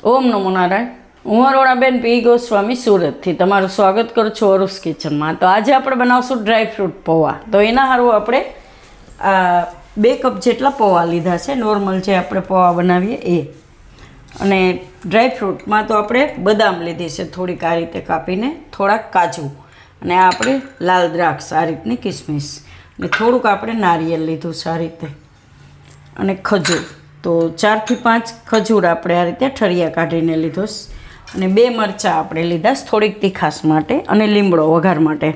ઓમ નમો નારાયણ. હું અરુણાબેન પી ગોસ્વામી સુરતથી તમારું સ્વાગત કરું છું અરુસ કિચનમાં. તો આજે આપણે બનાવશું ડ્રાયફ્રૂટ પૌવા. તો એના સારું આપણે 2 કપ જેટલા પૌવા લીધા છે, નોર્મલ જે આપણે પૌવા બનાવીએ એ. અને ડ્રાયફ્રૂટમાં તો આપણે બદામ લીધી છે થોડીક આ રીતે કાપીને, થોડાક કાજુ, અને આ આપણે લાલ દ્રાક્ષ આ રીતની કિસમિસ, અને થોડુંક આપણે નારિયેળ લીધું છે આ રીતે, અને ખજૂર. તો 4 થી 5 ખજૂર આપણે આ રીતે ઠળિયા કાઢીને લીધો, અને 2 મરચાં આપણે લીધા થોડીક તીખાશ માટે, અને લીમડો વઘાર માટે,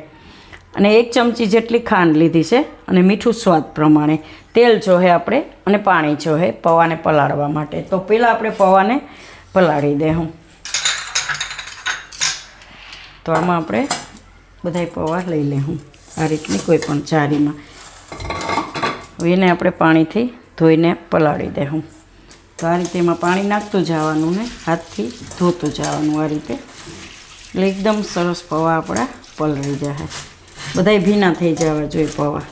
અને 1 ચમચી જેટલી ખાંડ લીધી છે, અને મીઠું સ્વાદ પ્રમાણે. તેલ જોહે આપણે, અને પાણી જોહે પૌવાને પલાળવા માટે. તો પહેલાં આપણે પૌવાને પલાળી દઉં. તો આમાં આપણે બધાય પૌવા લઈ લેવું આ રીતની કોઈ પણ ચારીમાં. એને આપણે પાણીથી ધોઈને પલાળી દેવું. તો આ રીતે એમાં પાણી નાખતું જવાનું ને હાથથી ધોતું જવાનું આ રીતે, એટલે એકદમ સરસ પૌવા આપણા પલળી જાય. બધાય ભીના થઈ જવા જોઈએ પૌવા.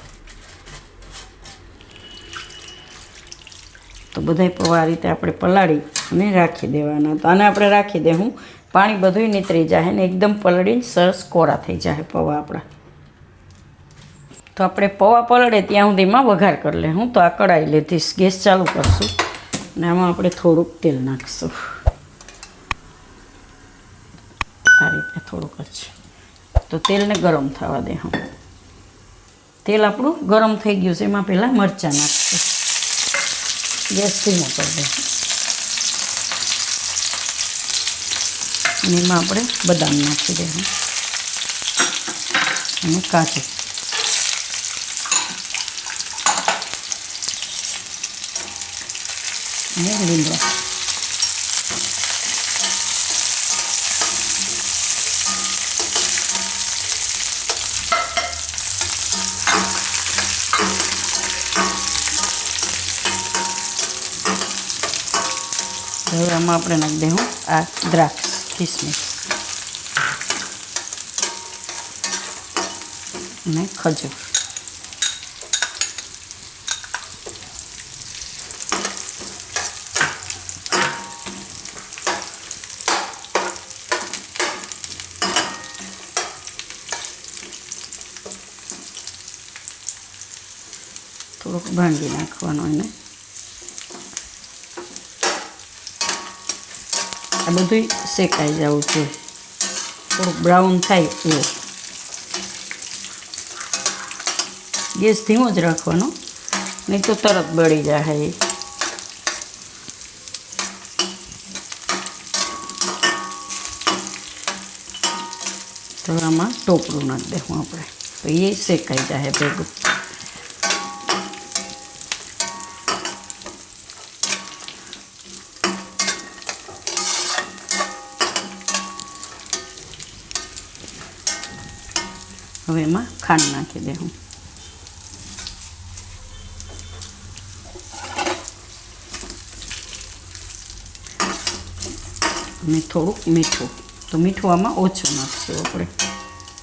તો બધાય પૌવા આ રીતે આપણે પલાળી અને રાખી દેવાના. તો આને આપણે રાખી દેવું, પાણી બધું નીતરી જાય ને એકદમ પલળીને સરસ કોરા થઈ જાય પૌવા આપણા. તો આપણે પૌવા પલળે ત્યાં સુધીમાં વઘાર કરી લેવું. તો આ કઢાઈ લીધીશ, ગેસ ચાલુ કરશું, અને આમાં આપણે થોડુંક તેલ નાખીશું આ રીતે થોડુંક જ. તો તેલને ગરમ થવા દે. તેલ આપણું ગરમ થઈ ગયું છે, એમાં પહેલાં મરચાં નાખીશું. ગેસ ધીમો કરી દે, અને એમાં આપણે બદામ નાખી દઈશું, અને કાજુ, અને લીમડો. હવે આમાં આપણે નાખી દઈશું આ દ્રાક્ષ, કિસમિસ અને ખજૂર. થોડુંક ભાંગી નાખવાનું એને. આ બધું શેકાઈ જવું જોઈએ, થોડુંક બ્રાઉન થાય એવું. ગેસ ધીમો જ રાખવાનો, નહીં તો તરત બળી જાય. તો આમાં ટોપરું નાખી દેવું આપણે, તો એ શેકાઈ જાય ભેગું. હવે એમાં ખાંડ નાખી દઉં, અને થોડુંક મીઠું. તો મીઠું આમાં ઓછું નાખશું આપણે,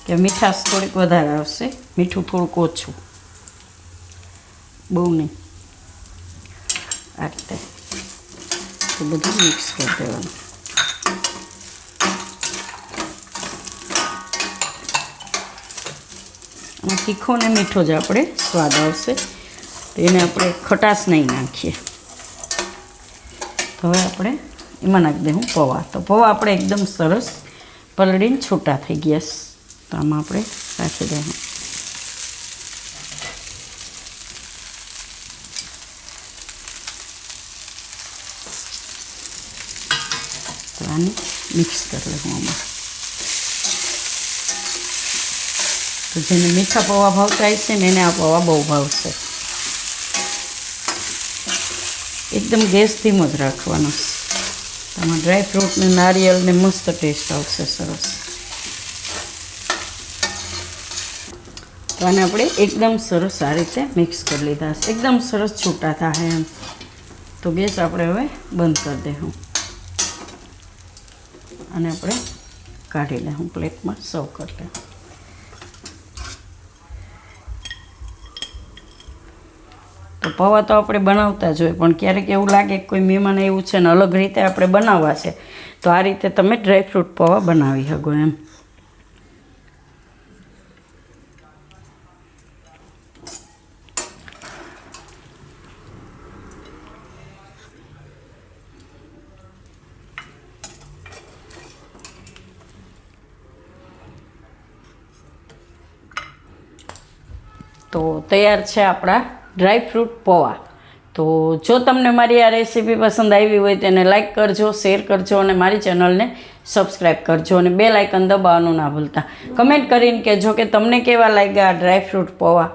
કે મીઠાશ થોડીક વધારે આવશે. મીઠું થોડુંક ઓછું, બહુ નહીં. આ રીતે તો બધું મિક્સ કરી દેવાનું. તીખો ને મીઠો જ આપણે સ્વાદ આવશે, તો એને આપણે ખટાશ નહીં નાખીએ. તો હવે આપણે એમાં નાખી દઈશું પૌવા. તો પૌવા આપણે એકદમ સરસ પલળીને છૂટા થઈ ગયા. તો આમાં આપણે રાખી દઈશું. તો આને મિક્સ કરી લઈશું આમાં. તો જેને મીઠા પૌવા ભાવતા હશે ને એને આ પૌવા બહુ ભાવશે. એકદમ ગેસ ધીમો જ રાખવાનો. આમાં ડ્રાયફ્રૂટ ને નારિયેળ ને મસ્ત ટેસ્ટ આવશે સરસ. તો આને આપણે એકદમ સરસ આ રીતે મિક્સ કરી લીધા છે, એકદમ સરસ છૂટા થાય એમ. તો ગેસ આપણે હવે બંધ કરી દઈશું, અને આપણે કાઢી લઈશું પ્લેટમાં, સર્વ કરી લઈશું. તો તો પૌવા તો આપણે બનાવતા જ હોય, પણ ક્યારેક એવું લાગે કે કોઈ મહેમાન એવું છે ને અલગ રીતે આપણે બનાવવા છે, તો આ રીતે તમે ડ્રાયફ્રૂટ પૌવા બનાવી શકો એમ. તો તૈયાર છે આપણા ડ્રાયફ્રૂટ પૌવા. તો જો તમને મારી આ રેસીપી પસંદ આવી હોય તેને લાઇક કરજો, શેર કરજો અને મારી ચેનલને સબસ્ક્રાઈબ કરજો અને બેલ આઇકન દબાવવાનું ના ભૂલતા. કમેન્ટ કરીને કહેજો કે તમને કેવા લાગ્યા આ ડ્રાયફ્રૂટ પૌવા.